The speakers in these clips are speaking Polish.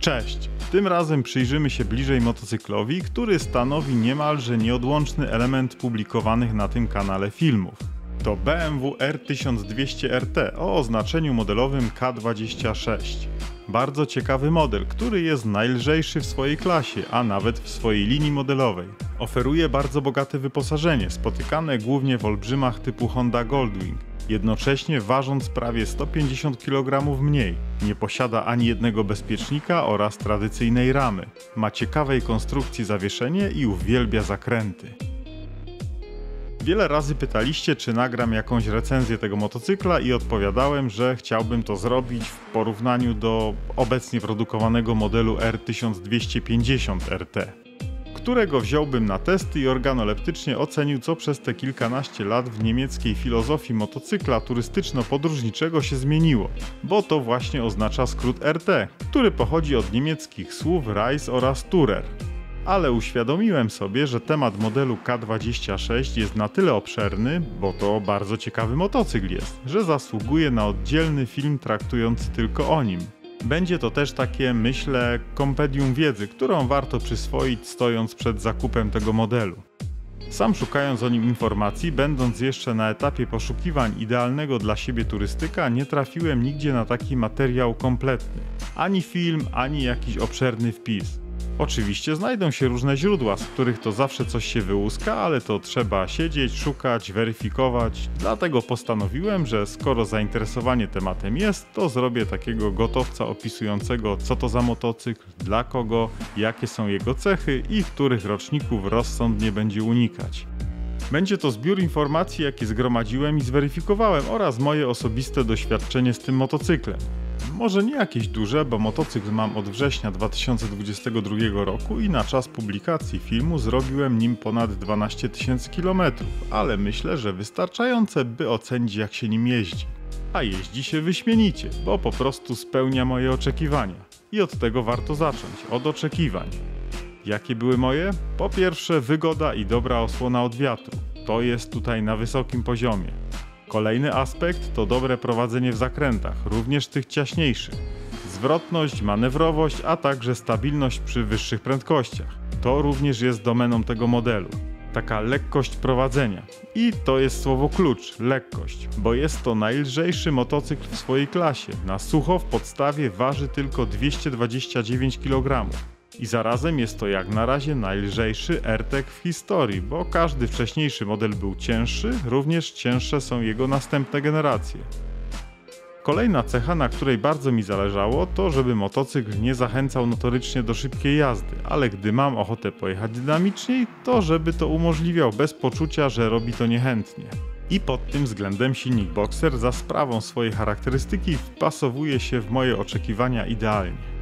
Cześć! Tym razem przyjrzymy się bliżej motocyklowi, który stanowi niemalże nieodłączny element publikowanych na tym kanale filmów. To BMW R1200 RT o oznaczeniu modelowym K26. Bardzo ciekawy model, który jest najlżejszy w swojej klasie, a nawet w swojej linii modelowej. Oferuje bardzo bogate wyposażenie, spotykane głównie w olbrzymach typu Honda Goldwing, jednocześnie ważąc prawie 150 kg mniej. Nie posiada ani jednego bezpiecznika oraz tradycyjnej ramy. Ma ciekawej konstrukcji zawieszenie i uwielbia zakręty. Wiele razy pytaliście, czy nagram jakąś recenzję tego motocykla i odpowiadałem, że chciałbym to zrobić w porównaniu do obecnie produkowanego modelu R1250 RT, którego wziąłbym na testy i organoleptycznie ocenił, co przez te kilkanaście lat w niemieckiej filozofii motocykla turystyczno-podróżniczego się zmieniło, bo to właśnie oznacza skrót RT, który pochodzi od niemieckich słów Reise oraz Tourer. Ale uświadomiłem sobie, że temat modelu K26 jest na tyle obszerny, bo to bardzo ciekawy motocykl jest, że zasługuje na oddzielny film traktujący tylko o nim. Będzie to też takie, myślę, kompendium wiedzy, którą warto przyswoić, stojąc przed zakupem tego modelu. Sam szukając o nim informacji, będąc jeszcze na etapie poszukiwań idealnego dla siebie turystyka, nie trafiłem nigdzie na taki materiał kompletny. Ani film, ani jakiś obszerny wpis. Oczywiście znajdą się różne źródła, z których to zawsze coś się wyłuska, ale to trzeba siedzieć, szukać, weryfikować. Dlatego postanowiłem, że skoro zainteresowanie tematem jest, to zrobię takiego gotowca opisującego, co to za motocykl, dla kogo, jakie są jego cechy i których roczników rozsądnie będzie unikać. Będzie to zbiór informacji, jakie zgromadziłem i zweryfikowałem, oraz moje osobiste doświadczenie z tym motocyklem. Może nie jakieś duże, bo motocykl mam od września 2022 roku i na czas publikacji filmu zrobiłem nim ponad 12 000 km, ale myślę, że wystarczające, by ocenić, jak się nim jeździ. A jeździ się wyśmienicie, bo po prostu spełnia moje oczekiwania. I od tego warto zacząć, od oczekiwań. Jakie były moje? Po pierwsze, wygoda i dobra osłona od wiatru. To jest tutaj na wysokim poziomie. Kolejny aspekt to dobre prowadzenie w zakrętach, również tych ciaśniejszych. Zwrotność, manewrowość, a także stabilność przy wyższych prędkościach. To również jest domeną tego modelu. Taka lekkość prowadzenia. I to jest słowo klucz, lekkość, bo jest to najlżejszy motocykl w swojej klasie. Na sucho w podstawie waży tylko 229 kg. I zarazem jest to jak na razie najlżejszy RT w historii, bo każdy wcześniejszy model był cięższy, również cięższe są jego następne generacje. Kolejna cecha, na której bardzo mi zależało, to żeby motocykl nie zachęcał notorycznie do szybkiej jazdy, ale gdy mam ochotę pojechać dynamiczniej, to żeby to umożliwiał bez poczucia, że robi to niechętnie. I pod tym względem silnik Boxer za sprawą swojej charakterystyki wpasowuje się w moje oczekiwania idealnie.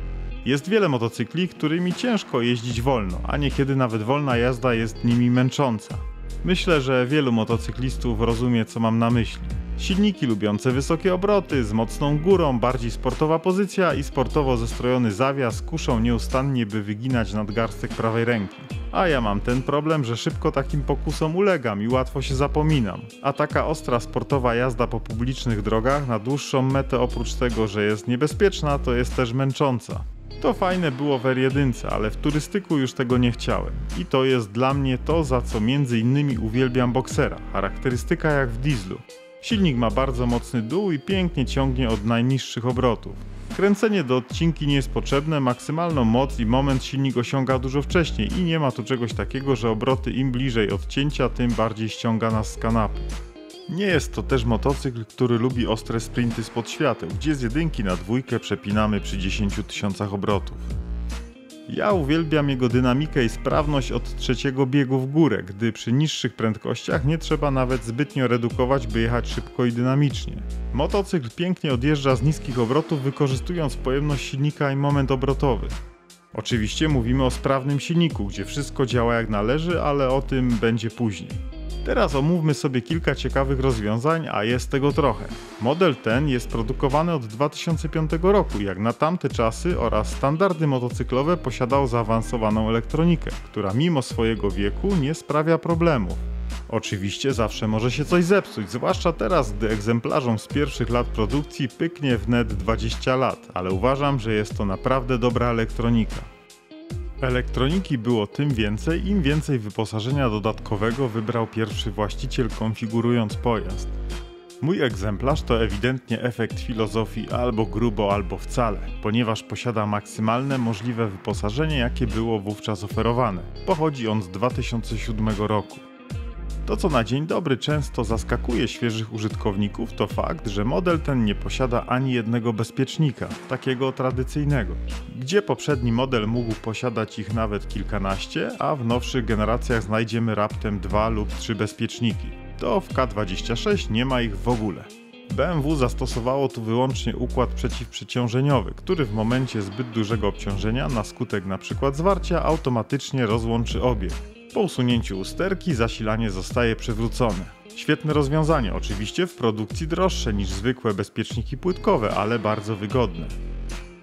Jest wiele motocykli, którymi ciężko jeździć wolno, a niekiedy nawet wolna jazda jest nimi męcząca. Myślę, że wielu motocyklistów rozumie, co mam na myśli. Silniki lubiące wysokie obroty, z mocną górą, bardziej sportowa pozycja i sportowo zestrojony zawias kuszą nieustannie, by wyginać nadgarstek prawej ręki. A ja mam ten problem, że szybko takim pokusom ulegam i łatwo się zapominam. A taka ostra sportowa jazda po publicznych drogach na dłuższą metę, oprócz tego, że jest niebezpieczna, to jest też męcząca. To fajne było w R1, ale w turystyku już tego nie chciałem. I to jest dla mnie to, za co między innymi uwielbiam Boxera. Charakterystyka jak w dieslu. Silnik ma bardzo mocny dół i pięknie ciągnie od najniższych obrotów. Kręcenie do odcinki nie jest potrzebne, maksymalną moc i moment silnik osiąga dużo wcześniej i nie ma tu czegoś takiego, że obroty im bliżej odcięcia, tym bardziej ściąga nas z kanapy. Nie jest to też motocykl, który lubi ostre sprinty spod świateł, gdzie z jedynki na dwójkę przepinamy przy 10 000 obrotów. Ja uwielbiam jego dynamikę i sprawność od trzeciego biegu w górę, gdy przy niższych prędkościach nie trzeba nawet zbytnio redukować, by jechać szybko i dynamicznie. Motocykl pięknie odjeżdża z niskich obrotów, wykorzystując pojemność silnika i moment obrotowy. Oczywiście mówimy o sprawnym silniku, gdzie wszystko działa jak należy, ale o tym będzie później. Teraz omówmy sobie kilka ciekawych rozwiązań, a jest tego trochę. Model ten jest produkowany od 2005 roku, jak na tamte czasy, oraz standardy motocyklowe posiadał zaawansowaną elektronikę, która mimo swojego wieku nie sprawia problemów. Oczywiście zawsze może się coś zepsuć, zwłaszcza teraz, gdy egzemplarzom z pierwszych lat produkcji pyknie wnet 20 lat, ale uważam, że jest to naprawdę dobra elektronika. Elektroniki było tym więcej, im więcej wyposażenia dodatkowego wybrał pierwszy właściciel, konfigurując pojazd. Mój egzemplarz to ewidentnie efekt filozofii albo grubo, albo wcale, ponieważ posiada maksymalne możliwe wyposażenie, jakie było wówczas oferowane. Pochodzi on z 2007 roku. To, co na dzień dobry często zaskakuje świeżych użytkowników, to fakt, że model ten nie posiada ani jednego bezpiecznika, takiego tradycyjnego. Gdzie poprzedni model mógł posiadać ich nawet kilkanaście, a w nowszych generacjach znajdziemy raptem 2 lub 3 bezpieczniki. To w K26 nie ma ich w ogóle. BMW zastosowało tu wyłącznie układ przeciwprzeciążeniowy, który w momencie zbyt dużego obciążenia na skutek np. zwarcia automatycznie rozłączy obieg. Po usunięciu usterki zasilanie zostaje przywrócone. Świetne rozwiązanie, oczywiście w produkcji droższe niż zwykłe bezpieczniki płytkowe, ale bardzo wygodne.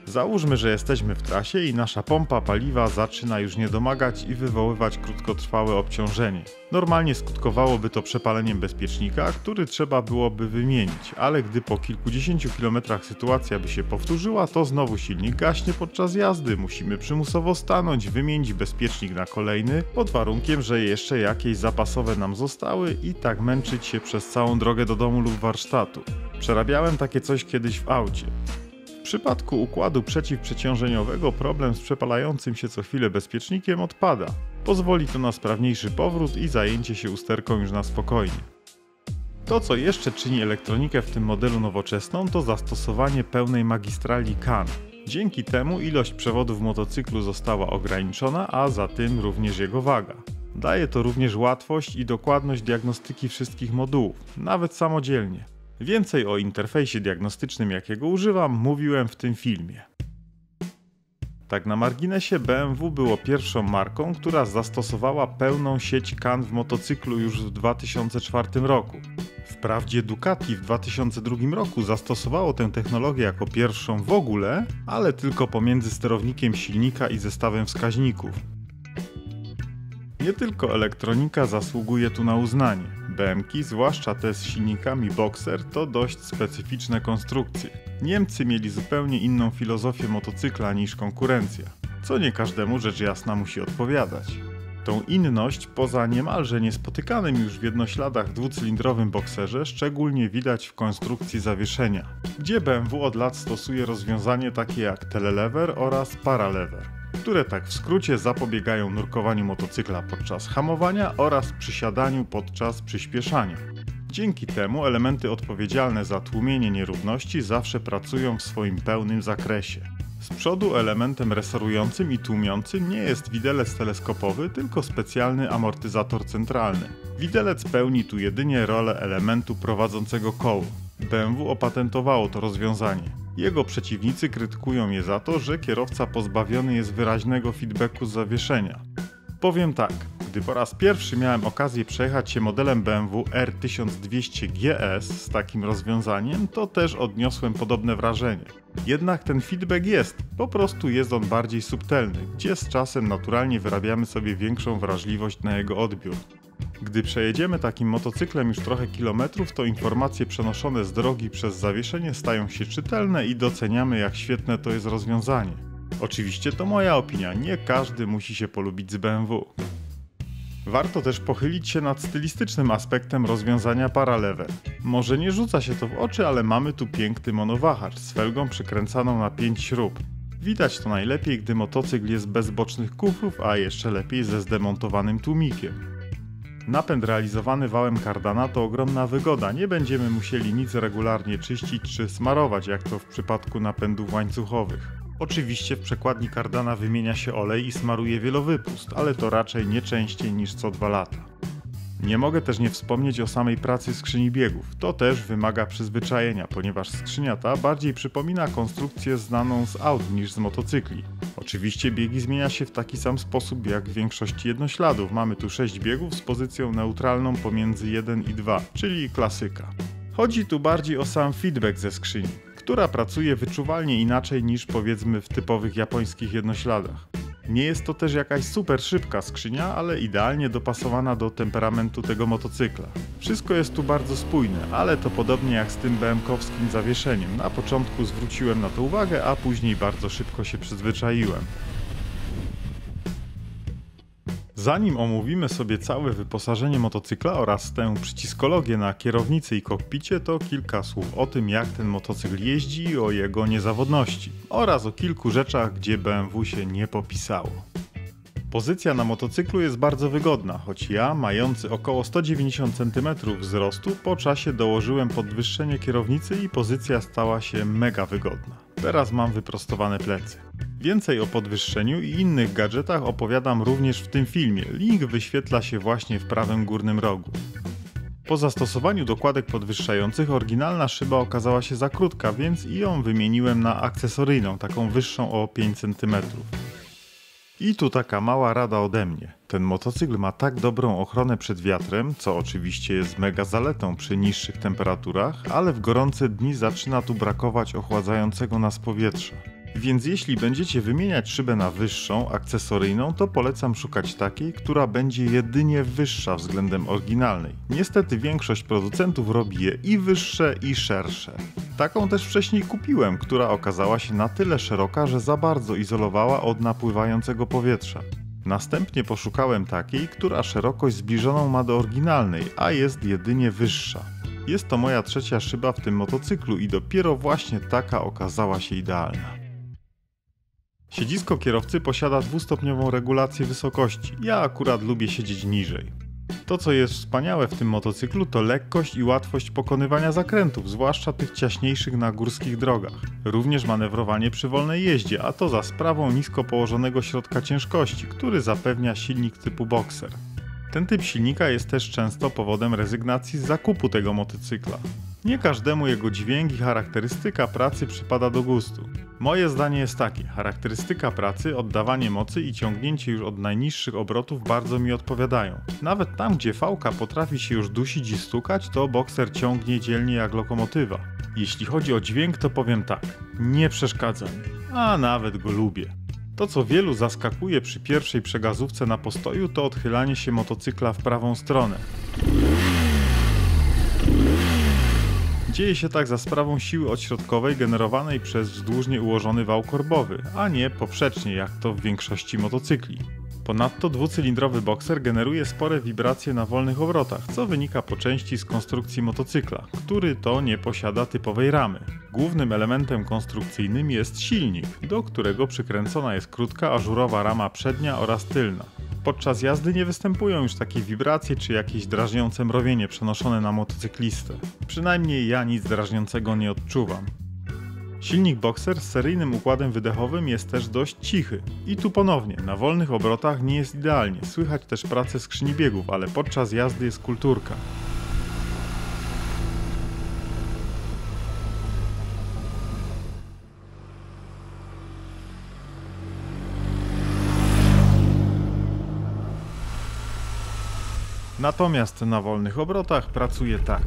Załóżmy, że jesteśmy w trasie i nasza pompa paliwa zaczyna już nie domagać i wywoływać krótkotrwałe obciążenie. Normalnie skutkowałoby to przepaleniem bezpiecznika, który trzeba byłoby wymienić, ale gdy po kilkudziesięciu kilometrach sytuacja by się powtórzyła, to znowu silnik gaśnie podczas jazdy, musimy przymusowo stanąć, wymienić bezpiecznik na kolejny, pod warunkiem, że jeszcze jakieś zapasowe nam zostały i tak męczyć się przez całą drogę do domu lub warsztatu. Przerabiałem takie coś kiedyś w aucie. W przypadku układu przeciwprzeciążeniowego problem z przepalającym się co chwilę bezpiecznikiem odpada. Pozwoli to na sprawniejszy powrót i zajęcie się usterką już na spokojnie. To, co jeszcze czyni elektronikę w tym modelu nowoczesną, to zastosowanie pełnej magistrali CAN. Dzięki temu ilość przewodów w motocyklu została ograniczona, a za tym również jego waga. Daje to również łatwość i dokładność diagnostyki wszystkich modułów, nawet samodzielnie. Więcej o interfejsie diagnostycznym, jakiego używam, mówiłem w tym filmie. Tak na marginesie, BMW było pierwszą marką, która zastosowała pełną sieć CAN w motocyklu już w 2004 roku. Wprawdzie Ducati w 2002 roku zastosowało tę technologię jako pierwszą w ogóle, ale tylko pomiędzy sterownikiem silnika i zestawem wskaźników. Nie tylko elektronika zasługuje tu na uznanie. BMki, zwłaszcza te z silnikami Boxer, to dość specyficzne konstrukcje. Niemcy mieli zupełnie inną filozofię motocykla niż konkurencja, co nie każdemu rzecz jasna musi odpowiadać. Tą inność, poza niemalże niespotykanym już w jednośladach dwucylindrowym Boxerze, szczególnie widać w konstrukcji zawieszenia, gdzie BMW od lat stosuje rozwiązanie takie jak telelever oraz paralever, które tak w skrócie zapobiegają nurkowaniu motocykla podczas hamowania oraz przysiadaniu podczas przyspieszania. Dzięki temu elementy odpowiedzialne za tłumienie nierówności zawsze pracują w swoim pełnym zakresie. Z przodu elementem resorującym i tłumiącym nie jest widelec teleskopowy, tylko specjalny amortyzator centralny. Widelec pełni tu jedynie rolę elementu prowadzącego koło. BMW opatentowało to rozwiązanie. Jego przeciwnicy krytykują je za to, że kierowca pozbawiony jest wyraźnego feedbacku z zawieszenia. Powiem tak, gdy po raz pierwszy miałem okazję przejechać się modelem BMW R1200 GS z takim rozwiązaniem, to też odniosłem podobne wrażenie. Jednak ten feedback jest, po prostu jest on bardziej subtelny, gdzie z czasem naturalnie wyrabiamy sobie większą wrażliwość na jego odbiór. Gdy przejedziemy takim motocyklem już trochę kilometrów, to informacje przenoszone z drogi przez zawieszenie stają się czytelne i doceniamy, jak świetne to jest rozwiązanie. Oczywiście to moja opinia, nie każdy musi się polubić z BMW. Warto też pochylić się nad stylistycznym aspektem rozwiązania paralever. Może nie rzuca się to w oczy, ale mamy tu piękny monowahacz z felgą przykręcaną na 5 śrub. Widać to najlepiej, gdy motocykl jest bez bocznych kufrów, a jeszcze lepiej ze zdemontowanym tłumikiem. Napęd realizowany wałem kardana to ogromna wygoda, nie będziemy musieli nic regularnie czyścić czy smarować, jak to w przypadku napędów łańcuchowych. Oczywiście w przekładni kardana wymienia się olej i smaruje wielowypust, ale to raczej nie częściej niż co 2 lata. Nie mogę też nie wspomnieć o samej pracy skrzyni biegów. To też wymaga przyzwyczajenia, ponieważ skrzynia ta bardziej przypomina konstrukcję znaną z aut niż z motocykli. Oczywiście biegi zmienia się w taki sam sposób jak w większości jednośladów. Mamy tu 6 biegów z pozycją neutralną pomiędzy 1 i 2, czyli klasyka. Chodzi tu bardziej o sam feedback ze skrzyni, która pracuje wyczuwalnie inaczej niż powiedzmy w typowych japońskich jednośladach. Nie jest to też jakaś super szybka skrzynia, ale idealnie dopasowana do temperamentu tego motocykla. Wszystko jest tu bardzo spójne, ale to podobnie jak z tym BM-kowskim zawieszeniem. Na początku zwróciłem na to uwagę, a później bardzo szybko się przyzwyczaiłem. Zanim omówimy sobie całe wyposażenie motocykla oraz tę przyciskologię na kierownicy i kokpicie, to kilka słów o tym, jak ten motocykl jeździ i o jego niezawodności oraz o kilku rzeczach, gdzie BMW się nie popisało. Pozycja na motocyklu jest bardzo wygodna, choć ja, mający około 190 cm wzrostu, po czasie dołożyłem podwyższenie kierownicy i pozycja stała się mega wygodna. Teraz mam wyprostowane plecy. Więcej o podwyższeniu i innych gadżetach opowiadam również w tym filmie. Link wyświetla się właśnie w prawym górnym rogu. Po zastosowaniu dokładek podwyższających oryginalna szyba okazała się za krótka, więc i ją wymieniłem na akcesoryjną, taką wyższą o 5 cm. I tu taka mała rada ode mnie. Ten motocykl ma tak dobrą ochronę przed wiatrem, co oczywiście jest mega zaletą przy niższych temperaturach, ale w gorące dni zaczyna tu brakować ochładzającego nas powietrza. Więc jeśli będziecie wymieniać szybę na wyższą, akcesoryjną, to polecam szukać takiej, która będzie jedynie wyższa względem oryginalnej. Niestety większość producentów robi je i wyższe, i szersze. Taką też wcześniej kupiłem, która okazała się na tyle szeroka, że za bardzo izolowała od napływającego powietrza. Następnie poszukałem takiej, która szerokość zbliżoną ma do oryginalnej, a jest jedynie wyższa. Jest to moja trzecia szyba w tym motocyklu i dopiero właśnie taka okazała się idealna. Siedzisko kierowcy posiada dwustopniową regulację wysokości. Ja akurat lubię siedzieć niżej. To, co jest wspaniałe w tym motocyklu, to lekkość i łatwość pokonywania zakrętów, zwłaszcza tych ciaśniejszych na górskich drogach. Również manewrowanie przy wolnej jeździe, a to za sprawą nisko położonego środka ciężkości, który zapewnia silnik typu Boxer. Ten typ silnika jest też często powodem rezygnacji z zakupu tego motocykla. Nie każdemu jego dźwięk i charakterystyka pracy przypada do gustu. Moje zdanie jest takie: charakterystyka pracy, oddawanie mocy i ciągnięcie już od najniższych obrotów bardzo mi odpowiadają. Nawet tam, gdzie fałka potrafi się już dusić i stukać, to Boxer ciągnie dzielnie jak lokomotywa. Jeśli chodzi o dźwięk, to powiem tak: nie przeszkadza mi, a nawet go lubię. To, co wielu zaskakuje przy pierwszej przegazówce na postoju, to odchylanie się motocykla w prawą stronę. Dzieje się tak za sprawą siły odśrodkowej generowanej przez wzdłużnie ułożony wał korbowy, a nie poprzecznie, jak to w większości motocykli. Ponadto dwucylindrowy Boxer generuje spore wibracje na wolnych obrotach, co wynika po części z konstrukcji motocykla, który to nie posiada typowej ramy. Głównym elementem konstrukcyjnym jest silnik, do którego przykręcona jest krótka, ażurowa rama przednia oraz tylna. Podczas jazdy nie występują już takie wibracje czy jakieś drażniące mrowienie przenoszone na motocyklistę. Przynajmniej ja nic drażniącego nie odczuwam. Silnik Boxer z seryjnym układem wydechowym jest też dość cichy. I tu ponownie, na wolnych obrotach nie jest idealnie, słychać też pracę skrzyni biegów, ale podczas jazdy jest kulturka. Natomiast na wolnych obrotach pracuje tak.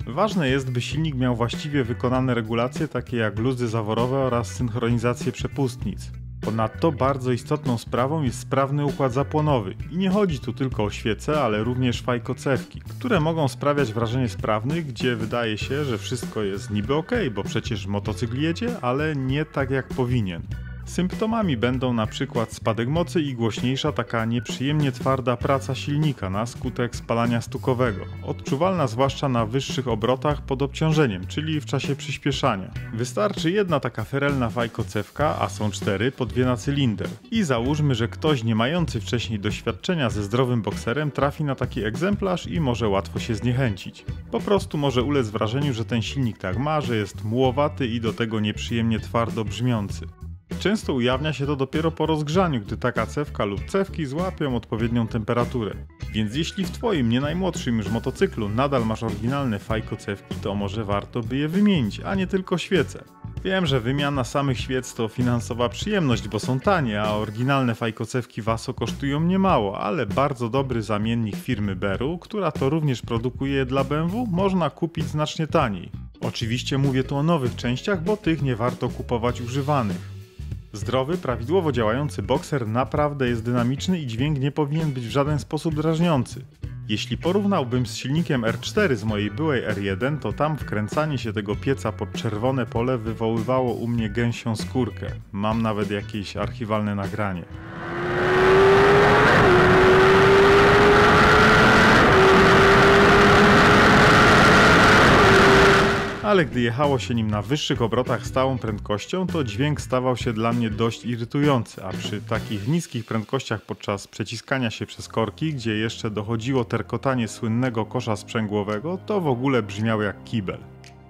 Ważne jest, by silnik miał właściwie wykonane regulacje takie jak luzy zaworowe oraz synchronizację przepustnic. Ponadto bardzo istotną sprawą jest sprawny układ zapłonowy i nie chodzi tu tylko o świece, ale również fajkocewki, które mogą sprawiać wrażenie sprawnych, gdzie wydaje się, że wszystko jest niby okej, bo przecież motocykl jedzie, ale nie tak jak powinien. Symptomami będą na przykład spadek mocy i głośniejsza taka nieprzyjemnie twarda praca silnika na skutek spalania stukowego, odczuwalna zwłaszcza na wyższych obrotach pod obciążeniem, czyli w czasie przyspieszania. Wystarczy jedna taka ferelna fajkocewka, a są 4, po 2 na cylinder. I załóżmy, że ktoś nie mający wcześniej doświadczenia ze zdrowym Boxerem trafi na taki egzemplarz i może łatwo się zniechęcić. Po prostu może ulec wrażeniu, że ten silnik tak ma, że jest mułowaty i do tego nieprzyjemnie twardo brzmiący. Często ujawnia się to dopiero po rozgrzaniu, gdy taka cewka lub cewki złapią odpowiednią temperaturę. Więc jeśli w Twoim nie najmłodszym już motocyklu nadal masz oryginalne fajkocewki, to może warto by je wymienić, a nie tylko świece. Wiem, że wymiana samych świec to finansowa przyjemność, bo są tanie, a oryginalne fajkocewki Vaso kosztują niemało, ale bardzo dobry zamiennik firmy Beru, która to również produkuje je dla BMW, można kupić znacznie taniej. Oczywiście mówię tu o nowych częściach, bo tych nie warto kupować używanych. Zdrowy, prawidłowo działający Boxer naprawdę jest dynamiczny i dźwięk nie powinien być w żaden sposób drażniący. Jeśli porównałbym z silnikiem R4 z mojej byłej R1, to tam wkręcanie się tego pieca pod czerwone pole wywoływało u mnie gęsią skórkę. Mam nawet jakieś archiwalne nagranie. Ale gdy jechało się nim na wyższych obrotach stałą prędkością, to dźwięk stawał się dla mnie dość irytujący, a przy takich niskich prędkościach podczas przeciskania się przez korki, gdzie jeszcze dochodziło terkotanie słynnego kosza sprzęgłowego, to w ogóle brzmiał jak kibel.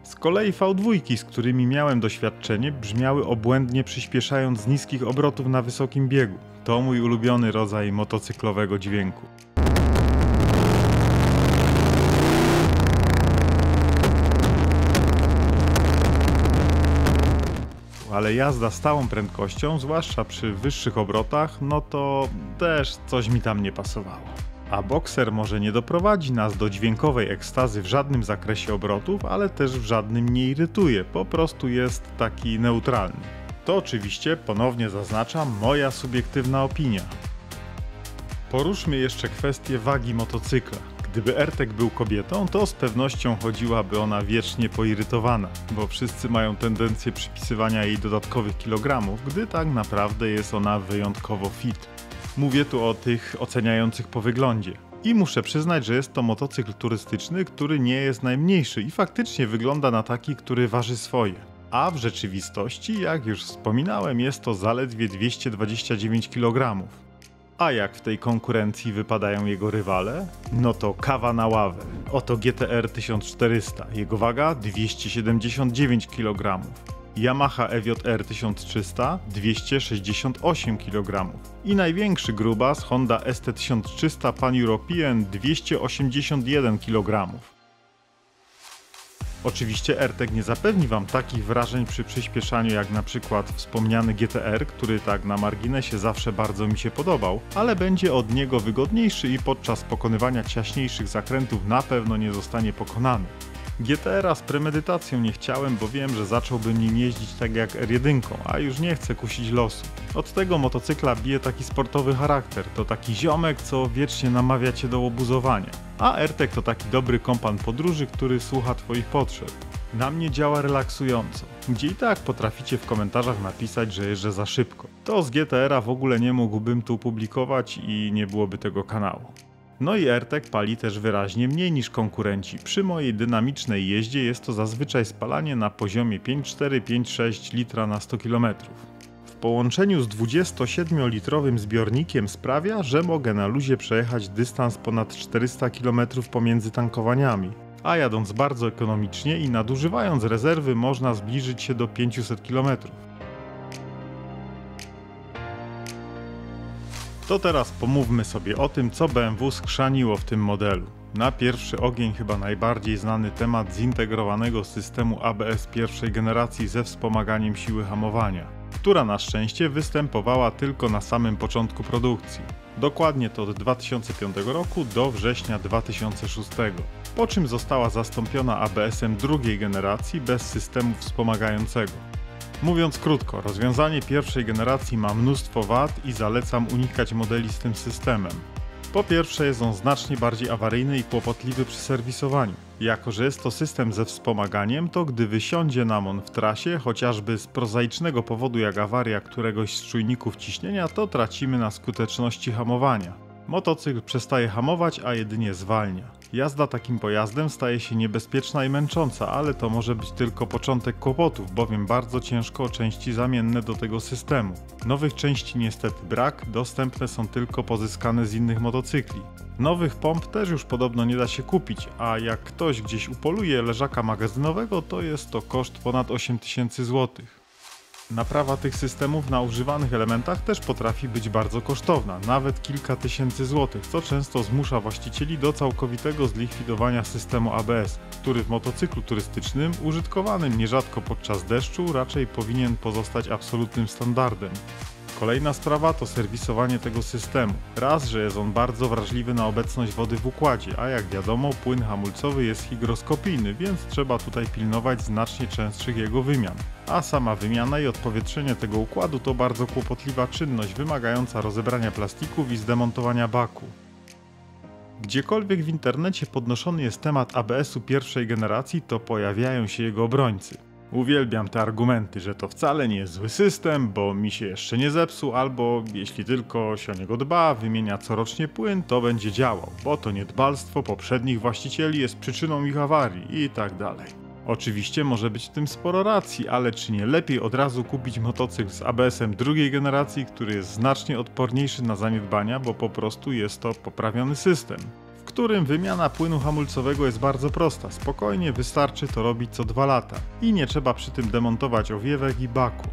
Z kolei V2, z którymi miałem doświadczenie, brzmiały obłędnie przyspieszając z niskich obrotów na wysokim biegu. To mój ulubiony rodzaj motocyklowego dźwięku. Ale jazda stałą prędkością, zwłaszcza przy wyższych obrotach, no to też coś mi tam nie pasowało. A Boxer może nie doprowadzi nas do dźwiękowej ekstazy w żadnym zakresie obrotów, ale też w żadnym nie irytuje, po prostu jest taki neutralny. To oczywiście, ponownie zaznaczam, moja subiektywna opinia. Poruszmy jeszcze kwestię wagi motocykla. Gdyby AirTag był kobietą, to z pewnością chodziłaby ona wiecznie poirytowana, bo wszyscy mają tendencję przypisywania jej dodatkowych kilogramów, gdy tak naprawdę jest ona wyjątkowo fit. Mówię tu o tych oceniających po wyglądzie. I muszę przyznać, że jest to motocykl turystyczny, który nie jest najmniejszy i faktycznie wygląda na taki, który waży swoje. A w rzeczywistości, jak już wspominałem, jest to zaledwie 229 kg. A jak w tej konkurencji wypadają jego rywale? No to kawa na ławę. Oto GTR 1400, jego waga 279 kg. Yamaha EJR 1300 268 kg. I największy grubas Honda ST1300 Pan European 281 kg. Oczywiście AirTag nie zapewni Wam takich wrażeń przy przyspieszaniu jak na przykład wspomniany GTR, który tak na marginesie zawsze bardzo mi się podobał, ale będzie od niego wygodniejszy i podczas pokonywania ciaśniejszych zakrętów na pewno nie zostanie pokonany. GTR-a z premedytacją nie chciałem, bo wiem, że zacząłbym nim jeździć tak jak R1, a już nie chcę kusić losu. Od tego motocykla bije taki sportowy charakter, to taki ziomek, co wiecznie namawia Cię do obuzowania. A AirTag to taki dobry kompan podróży, który słucha Twoich potrzeb. Na mnie działa relaksująco, gdzie i tak potraficie w komentarzach napisać, że jeżdżę za szybko. To z GTR-a w ogóle nie mógłbym tu publikować i nie byłoby tego kanału. No i AirTag pali też wyraźnie mniej niż konkurenci. Przy mojej dynamicznej jeździe jest to zazwyczaj spalanie na poziomie 5,4-5,6 litra na 100 km. W połączeniu z 27-litrowym zbiornikiem sprawia, że mogę na luzie przejechać dystans ponad 400 km pomiędzy tankowaniami. A jadąc bardzo ekonomicznie i nadużywając rezerwy można zbliżyć się do 500 km. To teraz pomówmy sobie o tym, co BMW skrzaniło w tym modelu. Na pierwszy ogień chyba najbardziej znany temat zintegrowanego systemu ABS pierwszej generacji ze wspomaganiem siły hamowania, która na szczęście występowała tylko na samym początku produkcji. Dokładnie to od 2005 roku do września 2006, po czym została zastąpiona ABS-em drugiej generacji bez systemu wspomagającego. Mówiąc krótko, rozwiązanie pierwszej generacji ma mnóstwo wad i zalecam unikać modeli z tym systemem. Po pierwsze jest on znacznie bardziej awaryjny i kłopotliwy przy serwisowaniu. Jako że jest to system ze wspomaganiem, to gdy wysiądzie nam on w trasie, chociażby z prozaicznego powodu jak awaria któregoś z czujników ciśnienia, to tracimy na skuteczności hamowania. Motocykl przestaje hamować, a jedynie zwalnia. Jazda takim pojazdem staje się niebezpieczna i męcząca, ale to może być tylko początek kłopotów, bowiem bardzo ciężko o części zamienne do tego systemu. Nowych części niestety brak, dostępne są tylko pozyskane z innych motocykli. Nowych pomp też już podobno nie da się kupić, a jak ktoś gdzieś upoluje leżaka magazynowego, to jest to koszt ponad 8000 zł. Naprawa tych systemów na używanych elementach też potrafi być bardzo kosztowna, nawet kilka tysięcy złotych, co często zmusza właścicieli do całkowitego zlikwidowania systemu ABS, który w motocyklu turystycznym, użytkowanym nierzadko podczas deszczu, raczej powinien pozostać absolutnym standardem. Kolejna sprawa to serwisowanie tego systemu. Raz, że jest on bardzo wrażliwy na obecność wody w układzie, a jak wiadomo płyn hamulcowy jest hygroskopijny, więc trzeba tutaj pilnować znacznie częstszych jego wymian. A sama wymiana i odpowietrzenie tego układu to bardzo kłopotliwa czynność wymagająca rozebrania plastików i zdemontowania baku. Gdziekolwiek w internecie podnoszony jest temat ABS-u pierwszej generacji, to pojawiają się jego obrońcy. Uwielbiam te argumenty, że to wcale nie jest zły system, bo mi się jeszcze nie zepsuł, albo jeśli tylko się o niego dba, wymienia corocznie płyn, to będzie działał, bo to niedbalstwo poprzednich właścicieli jest przyczyną ich awarii i tak dalej. Oczywiście może być w tym sporo racji, ale czy nie lepiej od razu kupić motocykl z ABS-em drugiej generacji, który jest znacznie odporniejszy na zaniedbania, bo po prostu jest to poprawiony system, w którym wymiana płynu hamulcowego jest bardzo prosta, spokojnie wystarczy to robić co 2 lata i nie trzeba przy tym demontować owiewek i baku.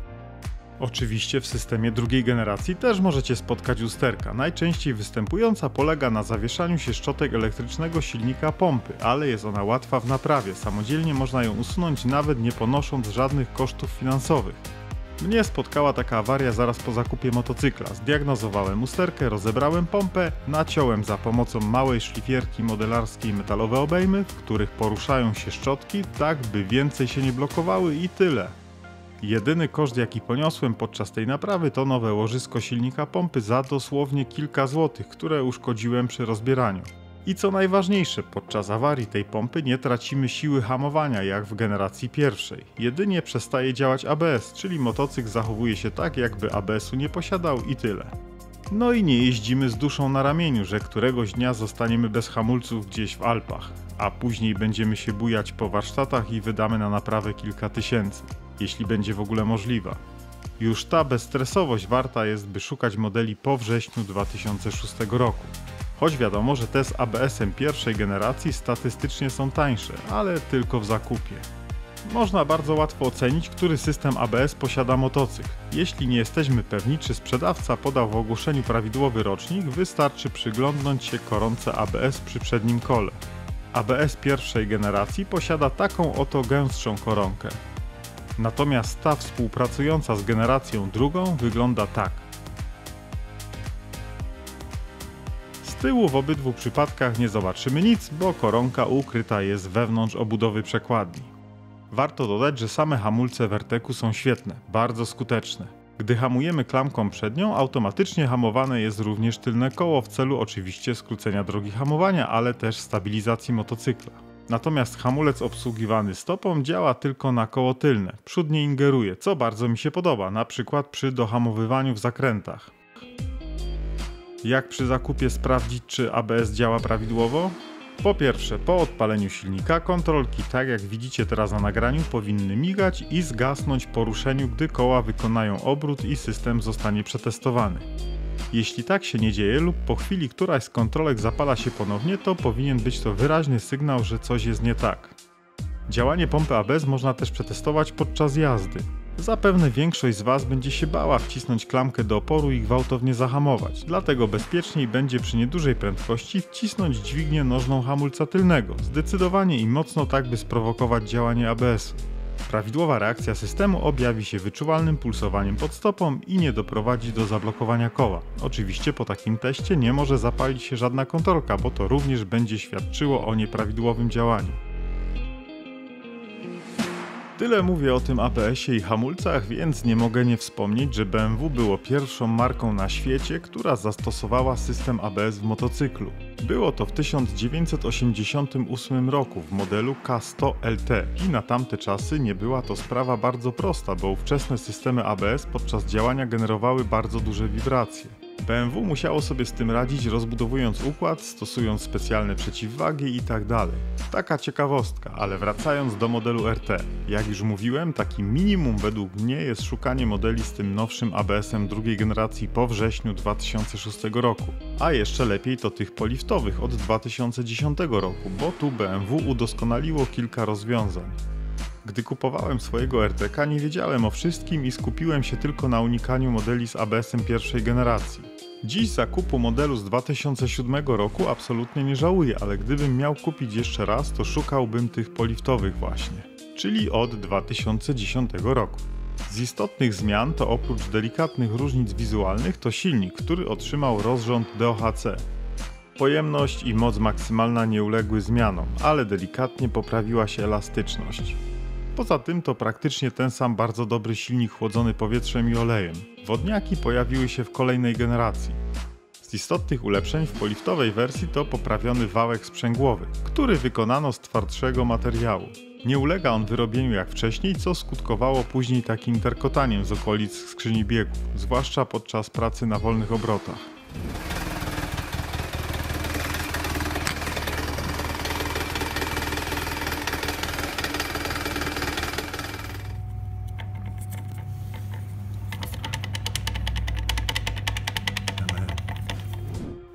Oczywiście w systemie drugiej generacji też możecie spotkać usterka. Najczęściej występująca polega na zawieszaniu się szczotek elektrycznego silnika pompy, ale jest ona łatwa w naprawie, samodzielnie można ją usunąć nawet nie ponosząc żadnych kosztów finansowych. Mnie spotkała taka awaria zaraz po zakupie motocykla. Zdiagnozowałem usterkę, rozebrałem pompę, naciąłem za pomocą małej szlifierki modelarskiej metalowe obejmy, w których poruszają się szczotki, tak by więcej się nie blokowały i tyle. Jedyny koszt jaki poniosłem podczas tej naprawy to nowe łożysko silnika pompy za dosłownie kilka złotych, które uszkodziłem przy rozbieraniu. I co najważniejsze, podczas awarii tej pompy nie tracimy siły hamowania jak w generacji pierwszej. Jedynie przestaje działać ABS, czyli motocykl zachowuje się tak, jakby ABS-u nie posiadał i tyle. No i nie jeździmy z duszą na ramieniu, że któregoś dnia zostaniemy bez hamulców gdzieś w Alpach, a później będziemy się bujać po warsztatach i wydamy na naprawę kilka tysięcy, jeśli będzie w ogóle możliwa. Już ta bezstresowość warta jest, by szukać modeli po wrześniu 2006 roku. Choć wiadomo, że te z ABS-em pierwszej generacji statystycznie są tańsze, ale tylko w zakupie. Można bardzo łatwo ocenić, który system ABS posiada motocykl. Jeśli nie jesteśmy pewni, czy sprzedawca podał w ogłoszeniu prawidłowy rocznik, wystarczy przyglądnąć się koronce ABS przy przednim kole. ABS pierwszej generacji posiada taką oto gęstszą koronkę. Natomiast ta współpracująca z generacją drugą wygląda tak. Z tyłu w obydwu przypadkach nie zobaczymy nic, bo koronka ukryta jest wewnątrz obudowy przekładni. Warto dodać, że same hamulce Vertecu są świetne, bardzo skuteczne. Gdy hamujemy klamką przednią, automatycznie hamowane jest również tylne koło w celu oczywiście skrócenia drogi hamowania, ale też stabilizacji motocykla. Natomiast hamulec obsługiwany stopą działa tylko na koło tylne, przód nie ingeruje, co bardzo mi się podoba, na przykład przy dohamowywaniu w zakrętach. Jak przy zakupie sprawdzić, czy ABS działa prawidłowo? Po pierwsze, po odpaleniu silnika kontrolki, tak jak widzicie teraz na nagraniu, powinny migać i zgasnąć po ruszeniu, gdy koła wykonają obrót i system zostanie przetestowany. Jeśli tak się nie dzieje lub po chwili któraś z kontrolek zapala się ponownie, to powinien być to wyraźny sygnał, że coś jest nie tak. Działanie pompy ABS można też przetestować podczas jazdy. Zapewne większość z Was będzie się bała wcisnąć klamkę do oporu i gwałtownie zahamować, dlatego bezpieczniej będzie przy niedużej prędkości wcisnąć dźwignię nożną hamulca tylnego, zdecydowanie i mocno tak, by sprowokować działanie ABS-u. Prawidłowa reakcja systemu objawi się wyczuwalnym pulsowaniem pod stopą i nie doprowadzi do zablokowania koła. Oczywiście po takim teście nie może zapalić się żadna kontrolka, bo to również będzie świadczyło o nieprawidłowym działaniu. Tyle mówię o tym ABS-ie i hamulcach, więc nie mogę nie wspomnieć, że BMW było pierwszą marką na świecie, która zastosowała system ABS w motocyklu. Było to w 1988 roku w modelu K100 LT i na tamte czasy nie była to sprawa bardzo prosta, bo ówczesne systemy ABS podczas działania generowały bardzo duże wibracje. BMW musiało sobie z tym radzić, rozbudowując układ, stosując specjalne przeciwwagi itd. Taka ciekawostka, ale wracając do modelu RT. Jak już mówiłem, takim minimum według mnie jest szukanie modeli z tym nowszym ABS-em drugiej generacji po wrześniu 2006 roku. A jeszcze lepiej to tych poliftowych od 2010 roku, bo tu BMW udoskonaliło kilka rozwiązań. Gdy kupowałem swojego RTK, nie wiedziałem o wszystkim i skupiłem się tylko na unikaniu modeli z ABS-em pierwszej generacji. Dziś zakupu modelu z 2007 roku absolutnie nie żałuję, ale gdybym miał kupić jeszcze raz, to szukałbym tych poliftowych właśnie, czyli od 2010 roku. Z istotnych zmian to oprócz delikatnych różnic wizualnych to silnik, który otrzymał rozrząd DOHC. Pojemność i moc maksymalna nie uległy zmianom, ale delikatnie poprawiła się elastyczność. Poza tym to praktycznie ten sam bardzo dobry silnik chłodzony powietrzem i olejem. Wodniaki pojawiły się w kolejnej generacji. Z istotnych ulepszeń w poliftowej wersji to poprawiony wałek sprzęgłowy, który wykonano z twardszego materiału. Nie ulega on wyrobieniu jak wcześniej, co skutkowało później takim terkotaniem z okolic skrzyni biegów, zwłaszcza podczas pracy na wolnych obrotach.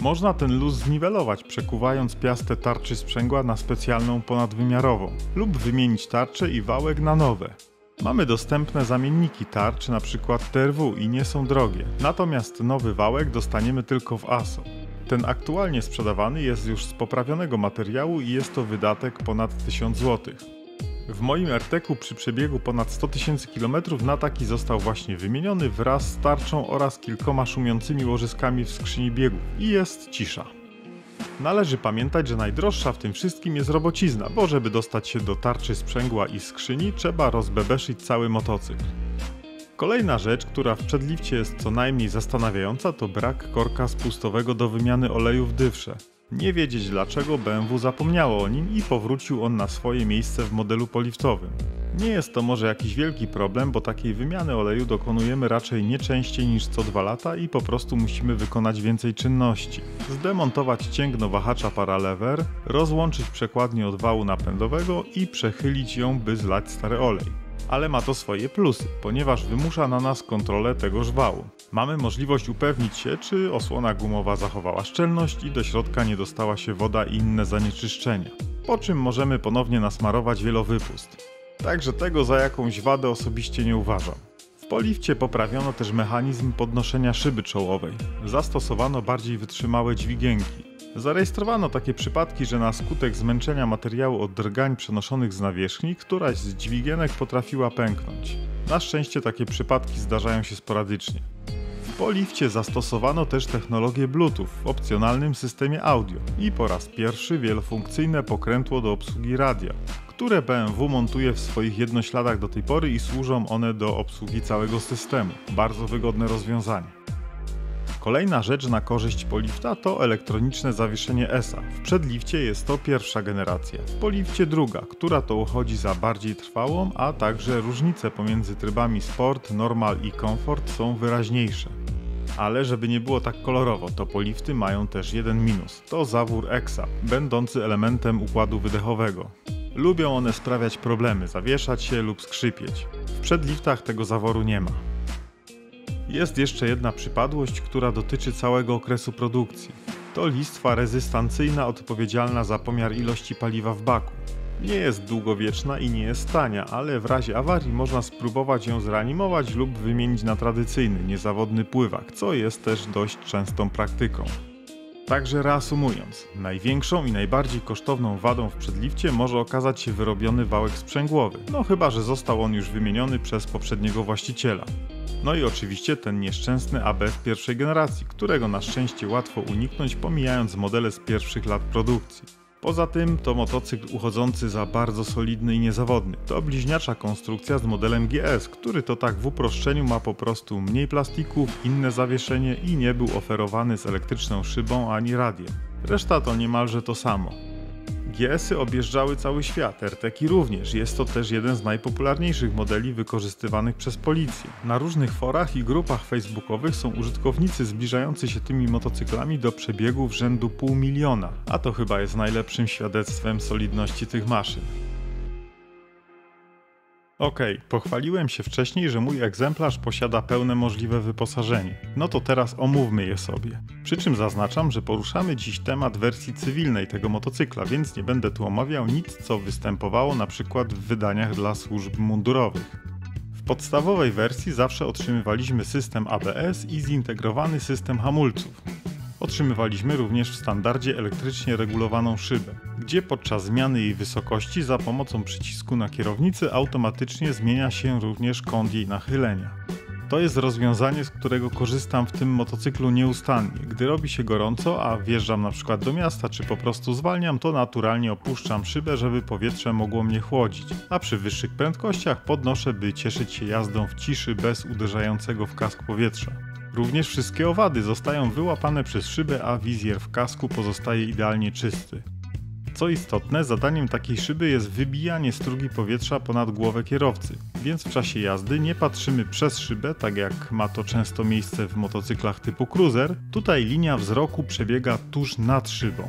Można ten luz zniwelować, przekuwając piastę tarczy sprzęgła na specjalną ponadwymiarową lub wymienić tarczę i wałek na nowe. Mamy dostępne zamienniki tarcz, np. TRW i nie są drogie, natomiast nowy wałek dostaniemy tylko w ASO. Ten aktualnie sprzedawany jest już z poprawionego materiału i jest to wydatek ponad 1000 zł. W moim RTK-u przy przebiegu ponad 100 000 km na taki został właśnie wymieniony wraz z tarczą oraz kilkoma szumiącymi łożyskami w skrzyni biegów i jest cisza. Należy pamiętać, że najdroższa w tym wszystkim jest robocizna, bo żeby dostać się do tarczy sprzęgła i skrzyni trzeba rozbebeszyć cały motocykl. Kolejna rzecz, która w przedlifcie jest co najmniej zastanawiająca, to brak korka spustowego do wymiany oleju w dywrze. Nie wiedzieć dlaczego BMW zapomniało o nim i powrócił on na swoje miejsce w modelu poliftowym. Nie jest to może jakiś wielki problem, bo takiej wymiany oleju dokonujemy raczej nie częściej niż co 2 lata i po prostu musimy wykonać więcej czynności. Zdemontować cięgno wahacza paralever, rozłączyć przekładnię od wału napędowego i przechylić ją, by zlać stary olej. Ale ma to swoje plusy, ponieważ wymusza na nas kontrolę tegoż wału. Mamy możliwość upewnić się, czy osłona gumowa zachowała szczelność i do środka nie dostała się woda i inne zanieczyszczenia. Po czym możemy ponownie nasmarować wielowypust. Także tego za jakąś wadę osobiście nie uważam. W polifcie poprawiono też mechanizm podnoszenia szyby czołowej. Zastosowano bardziej wytrzymałe dźwigienki. Zarejestrowano takie przypadki, że na skutek zmęczenia materiału od drgań przenoszonych z nawierzchni, któraś z dźwigienek potrafiła pęknąć. Na szczęście takie przypadki zdarzają się sporadycznie. W polifcie zastosowano też technologię Bluetooth w opcjonalnym systemie audio i po raz pierwszy wielofunkcyjne pokrętło do obsługi radia, które BMW montuje w swoich jednośladach do tej pory i służą one do obsługi całego systemu. Bardzo wygodne rozwiązanie. Kolejna rzecz na korzyść polifta to elektroniczne zawieszenie ESA. W przedlifcie jest to pierwsza generacja, w polifcie druga, która to uchodzi za bardziej trwałą, a także różnice pomiędzy trybami Sport, Normal i Comfort są wyraźniejsze. Ale żeby nie było tak kolorowo, to polifty mają też jeden minus, to zawór EXA, będący elementem układu wydechowego. Lubią one sprawiać problemy, zawieszać się lub skrzypieć. W przedliftach tego zaworu nie ma. Jest jeszcze jedna przypadłość, która dotyczy całego okresu produkcji. To listwa rezystancyjna odpowiedzialna za pomiar ilości paliwa w baku. Nie jest długowieczna i nie jest tania, ale w razie awarii można spróbować ją zreanimować lub wymienić na tradycyjny, niezawodny pływak, co jest też dość częstą praktyką. Także reasumując, największą i najbardziej kosztowną wadą w przedlifcie może okazać się wyrobiony wałek sprzęgłowy, no chyba że został on już wymieniony przez poprzedniego właściciela. No i oczywiście ten nieszczęsny ABS pierwszej generacji, którego na szczęście łatwo uniknąć, pomijając modele z pierwszych lat produkcji. Poza tym to motocykl uchodzący za bardzo solidny i niezawodny. To bliźniacza konstrukcja z modelem GS, który to tak w uproszczeniu ma po prostu mniej plastików, inne zawieszenie i nie był oferowany z elektryczną szybą ani radiem. Reszta to niemalże to samo. GS-y objeżdżały cały świat, RTK-i również. Jest to też jeden z najpopularniejszych modeli wykorzystywanych przez policję. Na różnych forach i grupach facebookowych są użytkownicy zbliżający się tymi motocyklami do przebiegów rzędu 500 000, a to chyba jest najlepszym świadectwem solidności tych maszyn. Okej, pochwaliłem się wcześniej, że mój egzemplarz posiada pełne możliwe wyposażenie. No to teraz omówmy je sobie. Przy czym zaznaczam, że poruszamy dziś temat wersji cywilnej tego motocykla, więc nie będę tu omawiał nic, co występowało na przykład w wydaniach dla służb mundurowych. W podstawowej wersji zawsze otrzymywaliśmy system ABS i zintegrowany system hamulców. Otrzymywaliśmy również w standardzie elektrycznie regulowaną szybę, gdzie podczas zmiany jej wysokości za pomocą przycisku na kierownicy automatycznie zmienia się również kąt jej nachylenia. To jest rozwiązanie, z którego korzystam w tym motocyklu nieustannie. Gdy robi się gorąco, a wjeżdżam na przykład do miasta, czy po prostu zwalniam, to naturalnie opuszczam szybę, żeby powietrze mogło mnie chłodzić, a przy wyższych prędkościach podnoszę, by cieszyć się jazdą w ciszy bez uderzającego w kask powietrza. Również wszystkie owady zostają wyłapane przez szybę, a wizjer w kasku pozostaje idealnie czysty. Co istotne, zadaniem takiej szyby jest wybijanie strugi powietrza ponad głowę kierowcy, więc w czasie jazdy nie patrzymy przez szybę, tak jak ma to często miejsce w motocyklach typu cruiser. Tutaj linia wzroku przebiega tuż nad szybą.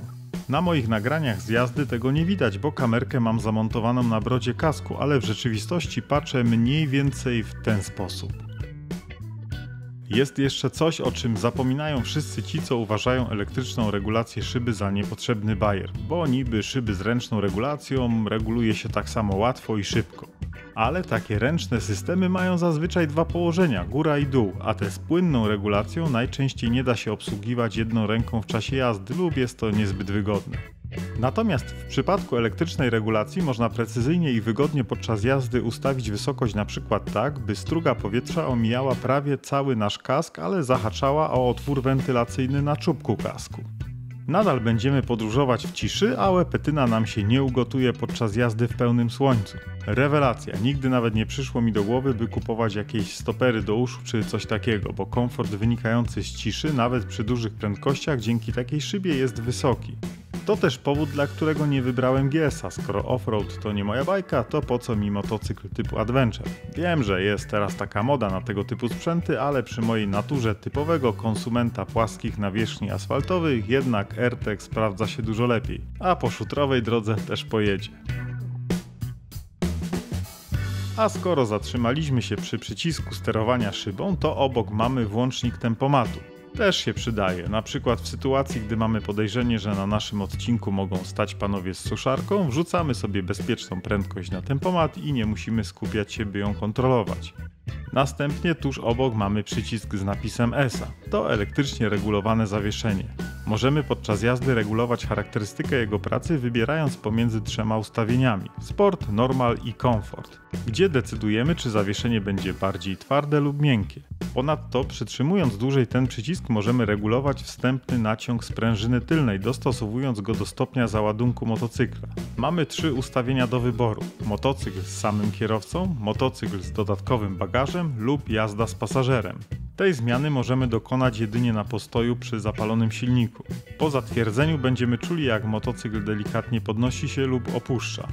Na moich nagraniach z jazdy tego nie widać, bo kamerkę mam zamontowaną na brodzie kasku, ale w rzeczywistości patrzę mniej więcej w ten sposób. Jest jeszcze coś, o czym zapominają wszyscy ci, co uważają elektryczną regulację szyby za niepotrzebny bajer, bo niby szyby z ręczną regulacją reguluje się tak samo łatwo i szybko. Ale takie ręczne systemy mają zazwyczaj dwa położenia, góra i dół, a te z płynną regulacją najczęściej nie da się obsługiwać jedną ręką w czasie jazdy lub jest to niezbyt wygodne. Natomiast w przypadku elektrycznej regulacji można precyzyjnie i wygodnie podczas jazdy ustawić wysokość np. tak, by struga powietrza omijała prawie cały nasz kask, ale zahaczała o otwór wentylacyjny na czubku kasku. Nadal będziemy podróżować w ciszy, a łepetyna nam się nie ugotuje podczas jazdy w pełnym słońcu. Rewelacja, nigdy nawet nie przyszło mi do głowy, by kupować jakieś stopery do uszu czy coś takiego, bo komfort wynikający z ciszy nawet przy dużych prędkościach dzięki takiej szybie jest wysoki. To też powód, dla którego nie wybrałem GS-a. Skoro offroad to nie moja bajka, to po co mi motocykl typu Adventure? Wiem, że jest teraz taka moda na tego typu sprzęty, ale przy mojej naturze typowego konsumenta płaskich nawierzchni asfaltowych jednak AirTag sprawdza się dużo lepiej, a po szutrowej drodze też pojedzie. A skoro zatrzymaliśmy się przy przycisku sterowania szybą, to obok mamy włącznik tempomatu. Też się przydaje, na przykład w sytuacji, gdy mamy podejrzenie, że na naszym odcinku mogą stać panowie z suszarką, wrzucamy sobie bezpieczną prędkość na tempomat i nie musimy skupiać się, by ją kontrolować. Następnie tuż obok mamy przycisk z napisem ESA. To elektrycznie regulowane zawieszenie. Możemy podczas jazdy regulować charakterystykę jego pracy, wybierając pomiędzy trzema ustawieniami: Sport, Normal i Comfort, gdzie decydujemy, czy zawieszenie będzie bardziej twarde lub miękkie. Ponadto, przytrzymując dłużej ten przycisk, możemy regulować wstępny naciąg sprężyny tylnej, dostosowując go do stopnia załadunku motocykla. Mamy 3 ustawienia do wyboru: motocykl z samym kierowcą, motocykl z dodatkowym bagażem lub jazda z pasażerem. Tej zmiany możemy dokonać jedynie na postoju przy zapalonym silniku. Po zatwierdzeniu będziemy czuli, jak motocykl delikatnie podnosi się lub opuszcza.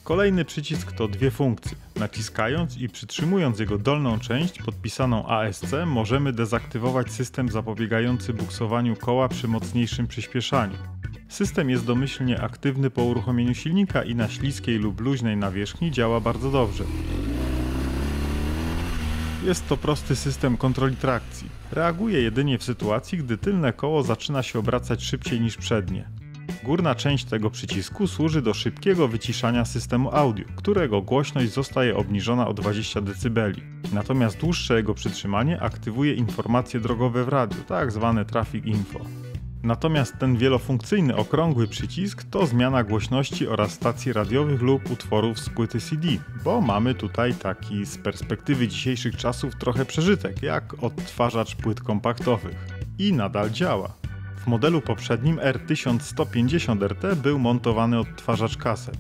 Kolejny przycisk to 2 funkcje. Naciskając i przytrzymując jego dolną część podpisaną ASC możemy dezaktywować system zapobiegający buksowaniu koła przy mocniejszym przyspieszaniu. System jest domyślnie aktywny po uruchomieniu silnika i na śliskiej lub luźnej nawierzchni działa bardzo dobrze. Jest to prosty system kontroli trakcji. Reaguje jedynie w sytuacji, gdy tylne koło zaczyna się obracać szybciej niż przednie. Górna część tego przycisku służy do szybkiego wyciszania systemu audio, którego głośność zostaje obniżona o 20 dB. Natomiast dłuższe jego przytrzymanie aktywuje informacje drogowe w radiu, tak zwane Traffic Info. Natomiast ten wielofunkcyjny okrągły przycisk to zmiana głośności oraz stacji radiowych lub utworów z płyty CD, bo mamy tutaj taki z perspektywy dzisiejszych czasów trochę przeżytek, jak odtwarzacz płyt kompaktowych. I nadal działa. W modelu poprzednim R1150RT był montowany odtwarzacz kaset.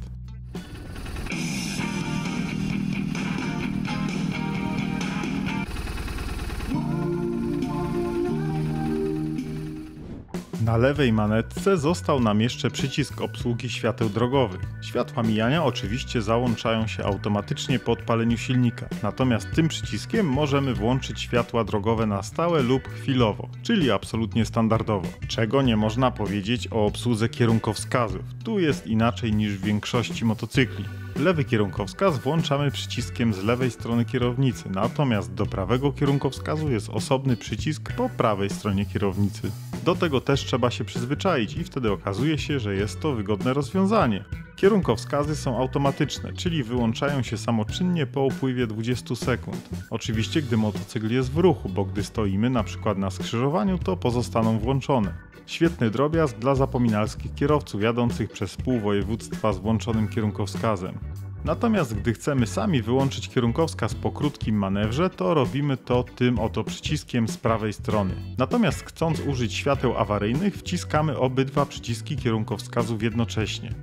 Na lewej manetce został nam jeszcze przycisk obsługi świateł drogowych. Światła mijania oczywiście załączają się automatycznie po odpaleniu silnika, natomiast tym przyciskiem możemy włączyć światła drogowe na stałe lub chwilowo, czyli absolutnie standardowo. Czego nie można powiedzieć o obsłudze kierunkowskazów. Tu jest inaczej niż w większości motocykli. Lewy kierunkowskaz włączamy przyciskiem z lewej strony kierownicy, natomiast do prawego kierunkowskazu jest osobny przycisk po prawej stronie kierownicy. Do tego też trzeba się przyzwyczaić i wtedy okazuje się, że jest to wygodne rozwiązanie. Kierunkowskazy są automatyczne, czyli wyłączają się samoczynnie po upływie 20 sekund. Oczywiście gdy motocykl jest w ruchu, bo gdy stoimy np. na skrzyżowaniu, to pozostaną włączone. Świetny drobiazg dla zapominalskich kierowców jadących przez pół województwa z włączonym kierunkowskazem. Natomiast gdy chcemy sami wyłączyć kierunkowskaz po krótkim manewrze, to robimy to tym oto przyciskiem z prawej strony. Natomiast chcąc użyć świateł awaryjnych, wciskamy obydwa przyciski kierunkowskazów jednocześnie.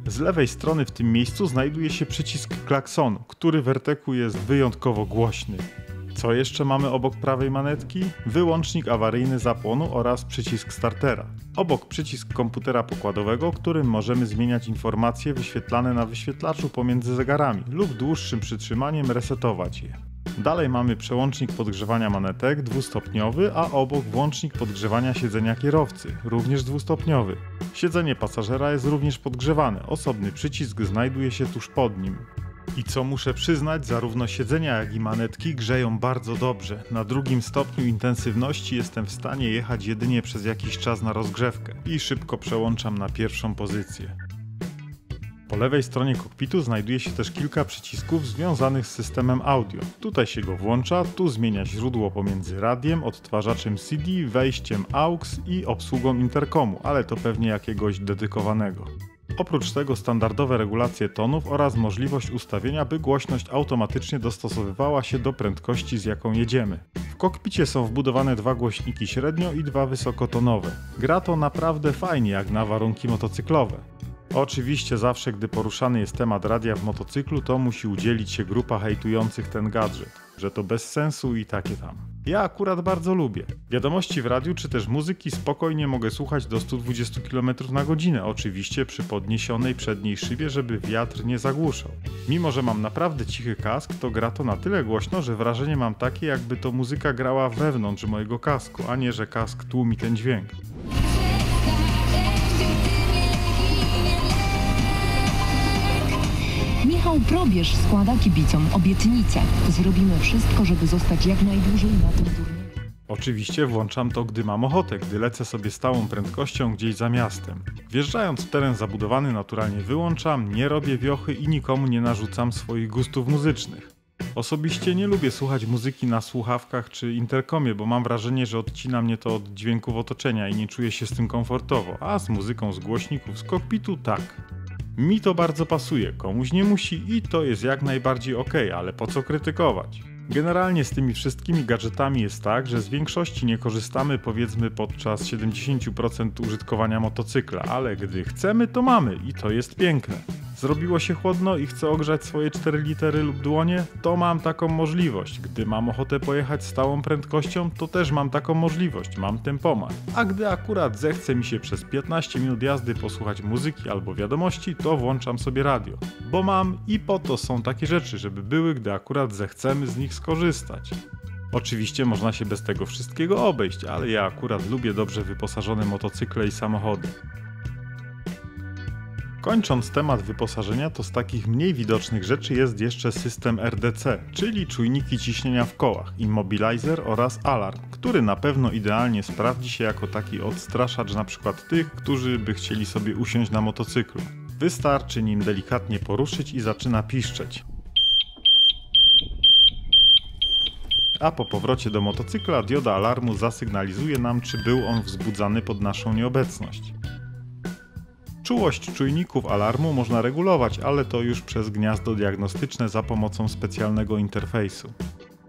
Z lewej strony w tym miejscu znajduje się przycisk klaksonu, który w RTK jest wyjątkowo głośny. Co jeszcze mamy obok prawej manetki? Wyłącznik awaryjny zapłonu oraz przycisk startera. Obok przycisk komputera pokładowego, którym możemy zmieniać informacje wyświetlane na wyświetlaczu pomiędzy zegarami lub dłuższym przytrzymaniem resetować je. Dalej mamy przełącznik podgrzewania manetek dwustopniowy, a obok włącznik podgrzewania siedzenia kierowcy, również dwustopniowy. Siedzenie pasażera jest również podgrzewane, osobny przycisk znajduje się tuż pod nim. I co muszę przyznać, zarówno siedzenia jak i manetki grzeją bardzo dobrze. Na drugim stopniu intensywności jestem w stanie jechać jedynie przez jakiś czas na rozgrzewkę i szybko przełączam na pierwszą pozycję. Po lewej stronie kokpitu znajduje się też kilka przycisków związanych z systemem audio. Tutaj się go włącza, tu zmienia źródło pomiędzy radiem, odtwarzaczem CD, wejściem AUX i obsługą interkomu, ale to pewnie jakiegoś dedykowanego. Oprócz tego standardowe regulacje tonów oraz możliwość ustawienia, by głośność automatycznie dostosowywała się do prędkości, z jaką jedziemy. W kokpicie są wbudowane dwa głośniki średnio i dwa wysokotonowe. Gra to naprawdę fajnie jak na warunki motocyklowe. Oczywiście zawsze gdy poruszany jest temat radia w motocyklu, to musi udzielić się grupa hejtujących ten gadżet, że to bez sensu i takie tam. Ja akurat bardzo lubię. Wiadomości w radiu czy też muzyki spokojnie mogę słuchać do 120 km/h, oczywiście przy podniesionej przedniej szybie, żeby wiatr nie zagłuszał. Mimo że mam naprawdę cichy kask, to gra to na tyle głośno, że wrażenie mam takie, jakby to muzyka grała wewnątrz mojego kasku, a nie że kask tłumi ten dźwięk. Michał Probierz składa kibicom obietnicę. Zrobimy wszystko, żeby zostać jak najdłużej na tym turnieju. Oczywiście włączam to, gdy mam ochotę, gdy lecę sobie stałą prędkością gdzieś za miastem. Wjeżdżając w teren zabudowany naturalnie wyłączam, nie robię wiochy i nikomu nie narzucam swoich gustów muzycznych. Osobiście nie lubię słuchać muzyki na słuchawkach czy interkomie, bo mam wrażenie, że odcina mnie to od dźwięków otoczenia i nie czuję się z tym komfortowo, a z muzyką z głośników z kokpitu tak. Mi to bardzo pasuje, komuś nie musi i to jest jak najbardziej okej, ale po co krytykować? Generalnie z tymi wszystkimi gadżetami jest tak, że z większości nie korzystamy powiedzmy podczas 70% użytkowania motocykla, ale gdy chcemy to mamy i to jest piękne. Zrobiło się chłodno i chcę ogrzać swoje 4 litery lub dłonie, to mam taką możliwość. Gdy mam ochotę pojechać stałą prędkością, to też mam taką możliwość, mam tempomat. A gdy akurat zechce mi się przez 15 minut jazdy posłuchać muzyki albo wiadomości, to włączam sobie radio. Bo mam i po to są takie rzeczy, żeby były, gdy akurat zechcemy z nich skorzystać. Oczywiście można się bez tego wszystkiego obejść, ale ja akurat lubię dobrze wyposażone motocykle i samochody. Kończąc temat wyposażenia, to z takich mniej widocznych rzeczy jest jeszcze system RDC, czyli czujniki ciśnienia w kołach, immobilizer oraz alarm, który na pewno idealnie sprawdzi się jako taki odstraszacz np. tych, którzy by chcieli sobie usiąść na motocyklu. Wystarczy nim delikatnie poruszyć i zaczyna piszczeć. A po powrocie do motocykla dioda alarmu zasygnalizuje nam, czy był on wzbudzany pod naszą nieobecność. Czułość czujników alarmu można regulować, ale to już przez gniazdo diagnostyczne za pomocą specjalnego interfejsu.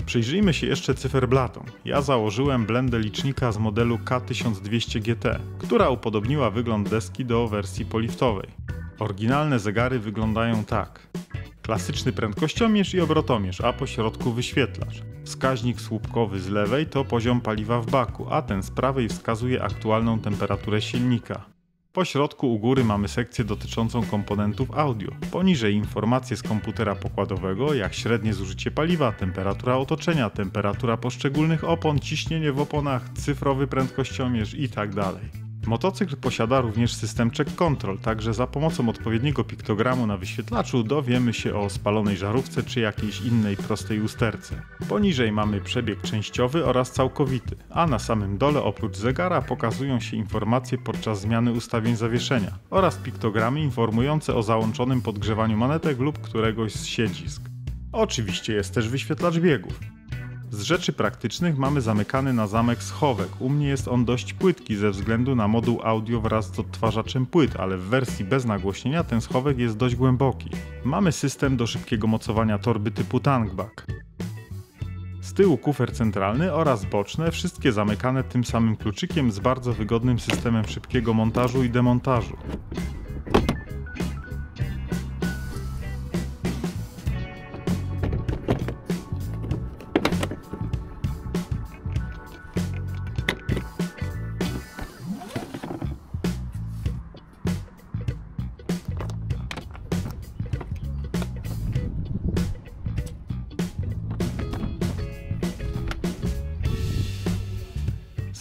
Przyjrzyjmy się jeszcze cyferblatom. Ja założyłem blendę licznika z modelu K1200 GT, która upodobniła wygląd deski do wersji poliftowej. Oryginalne zegary wyglądają tak. Klasyczny prędkościomierz i obrotomierz, a po środku wyświetlacz. Wskaźnik słupkowy z lewej to poziom paliwa w baku, a ten z prawej wskazuje aktualną temperaturę silnika. Po środku u góry mamy sekcję dotyczącą komponentów audio. Poniżej informacje z komputera pokładowego, jak średnie zużycie paliwa, temperatura otoczenia, temperatura poszczególnych opon, ciśnienie w oponach, cyfrowy prędkościomierz itd. Motocykl posiada również system check control, także za pomocą odpowiedniego piktogramu na wyświetlaczu dowiemy się o spalonej żarówce czy jakiejś innej prostej usterce. Poniżej mamy przebieg częściowy oraz całkowity, a na samym dole oprócz zegara pokazują się informacje podczas zmiany ustawień zawieszenia oraz piktogramy informujące o załączonym podgrzewaniu manetek lub któregoś z siedzisk. Oczywiście jest też wyświetlacz biegów. Z rzeczy praktycznych mamy zamykany na zamek schowek. U mnie jest on dość płytki ze względu na moduł audio wraz z odtwarzaczem płyt, ale w wersji bez nagłośnienia ten schowek jest dość głęboki. Mamy system do szybkiego mocowania torby typu tankback. Z tyłu kufer centralny oraz boczne, wszystkie zamykane tym samym kluczykiem z bardzo wygodnym systemem szybkiego montażu i demontażu.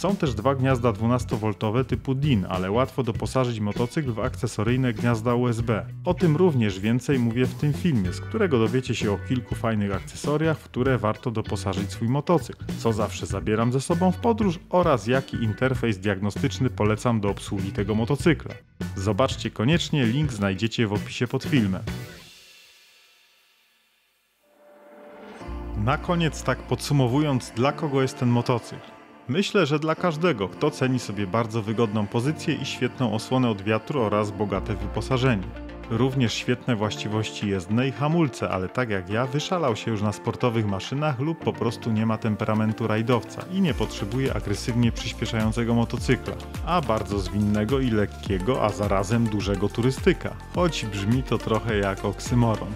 Są też dwa gniazda 12V typu DIN, ale łatwo doposażyć motocykl w akcesoryjne gniazda USB. O tym również więcej mówię w tym filmie, z którego dowiecie się o kilku fajnych akcesoriach, w które warto doposażyć swój motocykl, co zawsze zabieram ze sobą w podróż oraz jaki interfejs diagnostyczny polecam do obsługi tego motocykla. Zobaczcie koniecznie, link znajdziecie w opisie pod filmem. Na koniec, tak podsumowując, dla kogo jest ten motocykl? Myślę, że dla każdego, kto ceni sobie bardzo wygodną pozycję i świetną osłonę od wiatru oraz bogate wyposażenie. Również świetne właściwości jezdne i hamulce, ale tak jak ja wyszalał się już na sportowych maszynach lub po prostu nie ma temperamentu rajdowca i nie potrzebuje agresywnie przyspieszającego motocykla, a bardzo zwinnego i lekkiego, a zarazem dużego turystyka, choć brzmi to trochę jak oksymoron.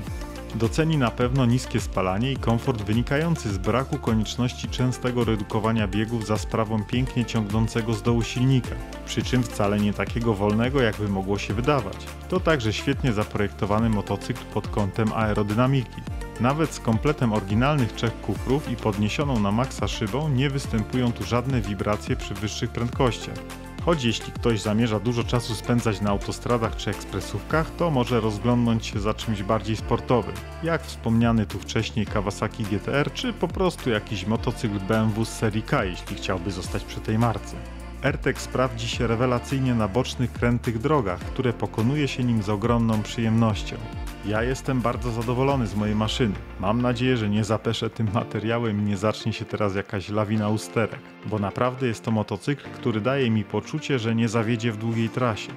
Doceni na pewno niskie spalanie i komfort wynikający z braku konieczności częstego redukowania biegów za sprawą pięknie ciągnącego z dołu silnika, przy czym wcale nie takiego wolnego, jakby mogło się wydawać. To także świetnie zaprojektowany motocykl pod kątem aerodynamiki. Nawet z kompletem oryginalnych trzech kufrów i podniesioną na maksa szybą nie występują tu żadne wibracje przy wyższych prędkościach. Choć jeśli ktoś zamierza dużo czasu spędzać na autostradach czy ekspresówkach, to może rozglądnąć się za czymś bardziej sportowym, jak wspomniany tu wcześniej Kawasaki GTR, czy po prostu jakiś motocykl BMW z serii K, jeśli chciałby zostać przy tej marce. AirTag sprawdzi się rewelacyjnie na bocznych, krętych drogach, które pokonuje się nim z ogromną przyjemnością. Ja jestem bardzo zadowolony z mojej maszyny. Mam nadzieję, że nie zapeszę tym materiałem i nie zacznie się teraz jakaś lawina usterek, bo naprawdę jest to motocykl, który daje mi poczucie, że nie zawiedzie w długiej trasie.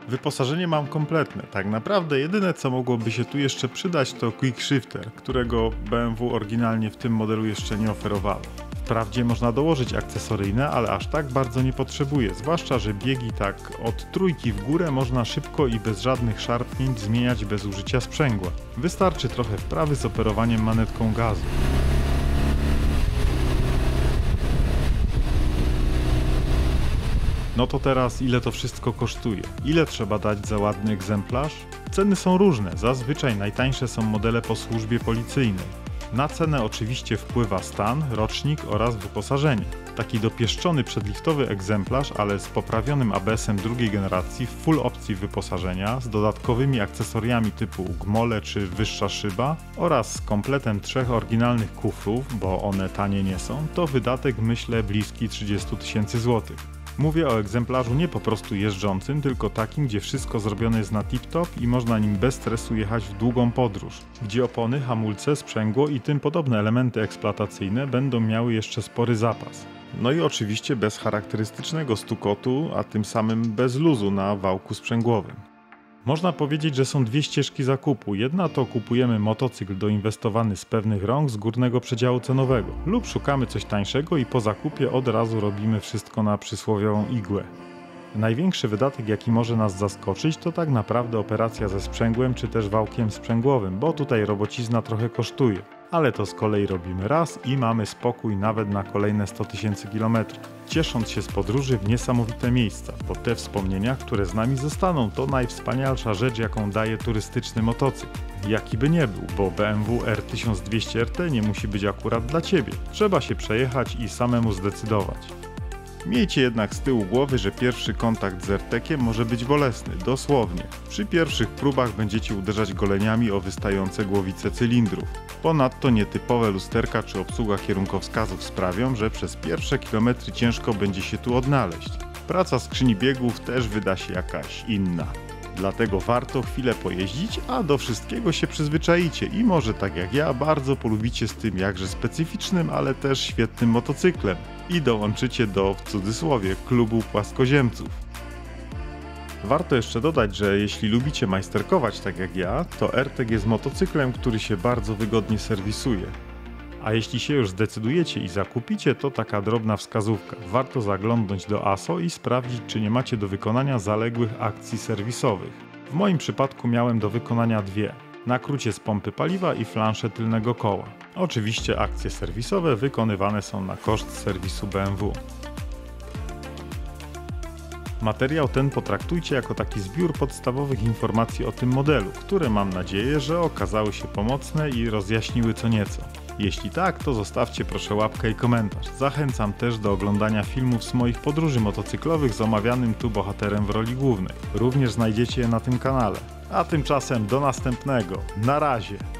Wyposażenie mam kompletne. Tak naprawdę jedyne co mogłoby się tu jeszcze przydać to quick shifter, którego BMW oryginalnie w tym modelu jeszcze nie oferowało. Wprawdzie można dołożyć akcesoryjne, ale aż tak bardzo nie potrzebuję, zwłaszcza że biegi tak od trójki w górę można szybko i bez żadnych szarpnięć zmieniać bez użycia sprzęgła. Wystarczy trochę wprawy z operowaniem manetką gazu. No to teraz ile to wszystko kosztuje? Ile trzeba dać za ładny egzemplarz? Ceny są różne, zazwyczaj najtańsze są modele po służbie policyjnej. Na cenę oczywiście wpływa stan, rocznik oraz wyposażenie. Taki dopieszczony przedliftowy egzemplarz, ale z poprawionym ABS-em drugiej generacji w full opcji wyposażenia, z dodatkowymi akcesoriami typu gmole czy wyższa szyba oraz z kompletem trzech oryginalnych kufrów, bo one tanie nie są, to wydatek myślę bliski 30 000 złotych. Mówię o egzemplarzu nie po prostu jeżdżącym, tylko takim, gdzie wszystko zrobione jest na tip-top i można nim bez stresu jechać w długą podróż, gdzie opony, hamulce, sprzęgło i tym podobne elementy eksploatacyjne będą miały jeszcze spory zapas. No i oczywiście bez charakterystycznego stukotu, a tym samym bez luzu na wałku sprzęgłowym. Można powiedzieć, że są dwie ścieżki zakupu. Jedna to kupujemy motocykl doinwestowany z pewnych rąk z górnego przedziału cenowego lub szukamy coś tańszego i po zakupie od razu robimy wszystko na przysłowiową igłę. Największy wydatek, jaki może nas zaskoczyć, to tak naprawdę operacja ze sprzęgłem czy też wałkiem sprzęgłowym, bo tutaj robocizna trochę kosztuje. Ale to z kolei robimy raz i mamy spokój nawet na kolejne 100 000 kilometrów, ciesząc się z podróży w niesamowite miejsca, bo te wspomnienia, które z nami zostaną, to najwspanialsza rzecz, jaką daje turystyczny motocykl. Jaki by nie był, bo BMW R1200 RT nie musi być akurat dla Ciebie. Trzeba się przejechać i samemu zdecydować. Miejcie jednak z tyłu głowy, że pierwszy kontakt z RTK-iem może być bolesny, dosłownie. Przy pierwszych próbach będziecie uderzać goleniami o wystające głowice cylindrów. Ponadto nietypowe lusterka czy obsługa kierunkowskazów sprawią, że przez pierwsze kilometry ciężko będzie się tu odnaleźć. Praca skrzyni biegów też wyda się jakaś inna. Dlatego warto chwilę pojeździć, a do wszystkiego się przyzwyczaicie i może tak jak ja bardzo polubicie z tym jakże specyficznym, ale też świetnym motocyklem i dołączycie do, w cudzysłowie, klubu płaskoziemców. Warto jeszcze dodać, że jeśli lubicie majsterkować tak jak ja, to RTK jest motocyklem, który się bardzo wygodnie serwisuje. A jeśli się już zdecydujecie i zakupicie, to taka drobna wskazówka. Warto zaglądnąć do ASO i sprawdzić, czy nie macie do wykonania zaległych akcji serwisowych. W moim przypadku miałem do wykonania dwie. Nakrucie z pompy paliwa i flanszę tylnego koła. Oczywiście akcje serwisowe wykonywane są na koszt serwisu BMW. Materiał ten potraktujcie jako taki zbiór podstawowych informacji o tym modelu, które mam nadzieję, że okazały się pomocne i rozjaśniły co nieco. Jeśli tak, to zostawcie proszę łapkę i komentarz. Zachęcam też do oglądania filmów z moich podróży motocyklowych z omawianym tu bohaterem w roli głównej. Również znajdziecie je na tym kanale. A tymczasem do następnego. Na razie!